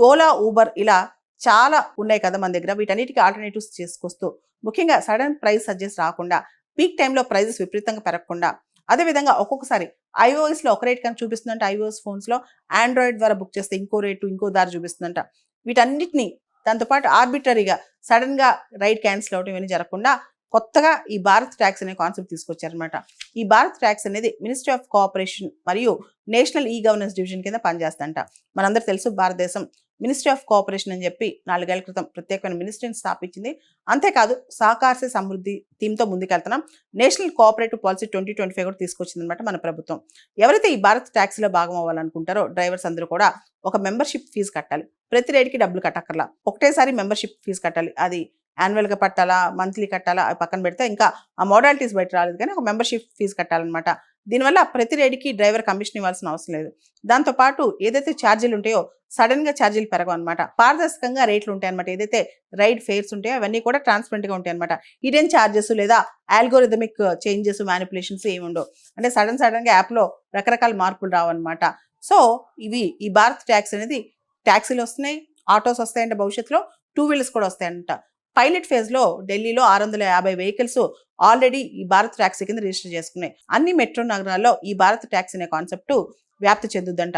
Ola, Uber ఇలా చాలా ఉన్నాయి కదా మన దగ్గర. వీటన్నిటికీ ఆల్టర్నేటివ్స్ చేసుకొస్తూ ముఖ్యంగా సడన్ ప్రైస్ సజెస్ట్ రాకుండా, పీక్ టైంలో ప్రైజెస్ విపరీతంగా పెరగకుండా, అదేవిధంగా ఒక్కొక్కసారి ఐఓఎస్లో ఒక రేట్ కనుక చూపిస్తుందంట, ఐఓఎస్ ఫోన్స్లో ఆండ్రాయిడ్ ద్వారా బుక్ చేస్తే ఇంకో రేటు ఇంకో దారి చూపిస్తుందంట. వీటన్నిటిని దాంతోపాటు ఆర్బిటరీగా సడన్గా రైడ్ క్యాన్సిల్ అవడం ఇవన్నీ జరగకుండా కొత్తగా ఈ భారత్ ట్యాక్స్ అనే కాన్సెప్ట్ తీసుకొచ్చారనమాట. ఈ భారత్ ట్యాక్స్ అనేది మినిస్ట్రీ ఆఫ్ కోఆపరేషన్ మరియు నేషనల్ ఈ గవర్నెన్స్ డివిజన్ కింద పనిచేస్తుందంట. మనందరూ తెలుసు భారతదేశం మినిస్ట్రీ ఆఫ్ కోఆపరేషన్ అని చెప్పి 4 ఏళ్ల క్రితం ప్రత్యేకమైన మినిస్ట్రీని స్థాపించింది. అంతేకాదు సహకార సమృద్ధి థీమ్తో ముందుకెళ్తున్నాం. నేషనల్ కోఆపరేటివ్ పాలసీ 2025 కూడా తీసుకొచ్చిందనమాట మన ప్రభుత్వం. ఎవరైతే ఈ భారత్ ట్యాక్సీలో భాగం అవ్వాలనుకుంటారో డ్రైవర్స్ అందరూ కూడా ఒక మెంబర్షిప్ ఫీజు కట్టాలి. ప్రతి రేటుకి డబ్బులు కట్టక్కర్లా, ఒకటేసారి మెంబర్షిప్ ఫీజు కట్టాలి. అది యాన్యువల్గా కట్టాలా, మంత్లీ కట్టాలా, అవి పక్కన పెడితే ఇంకా ఆ మోడాలిటీస్ బయట రాలేదు, కానీ ఒక మెంబర్షిప్ ఫీజు కట్టాలన్నమాట. దీనివల్ల ప్రతి రేటుకి డ్రైవర్ కమిషన్ ఇవ్వాల్సిన అవసరం లేదు. దాంతోపాటు ఏదైతే ఛార్జీలు ఉంటాయో సడన్గా ఛార్జీలు పెరగవు అనమాట. పారదర్శకంగా రేట్లు ఉంటాయి అనమాట. ఏదైతే రైడ్ ఫేర్స్ ఉంటాయో అవన్నీ కూడా ట్రాన్స్పరెంట్గా ఉంటాయి అనమాట. హిడెన్ ఛార్జెస్ లేదా ఆల్గోరిథమిక్ చేంజెస్, మ్యానిపులేషన్స్ ఏమి ఉండవు. అంటే సడన్గా యాప్లో రకరకాల మార్పులు రావన్నమాట. సో ఈ భారత్ ట్యాక్స్ అనేది ట్యాక్సీలు వస్తున్నాయి, ఆటోస్ వస్తాయంట, భవిష్యత్తులో 2 వీలర్స్ కూడా వస్తాయంట. పైలట్ ఫేజ్లో ఢిల్లీలో 650 వెహికల్స్ ఆల్రెడీ ఈ భారత్ ట్యాక్సీ కింద రిజిస్టర్ చేసుకున్నాయి. అన్ని మెట్రో నగరాల్లో ఈ భారత్ ట్యాక్సీ అనే కాన్సెప్ట్ వ్యాప్తి చెందుద్దంట.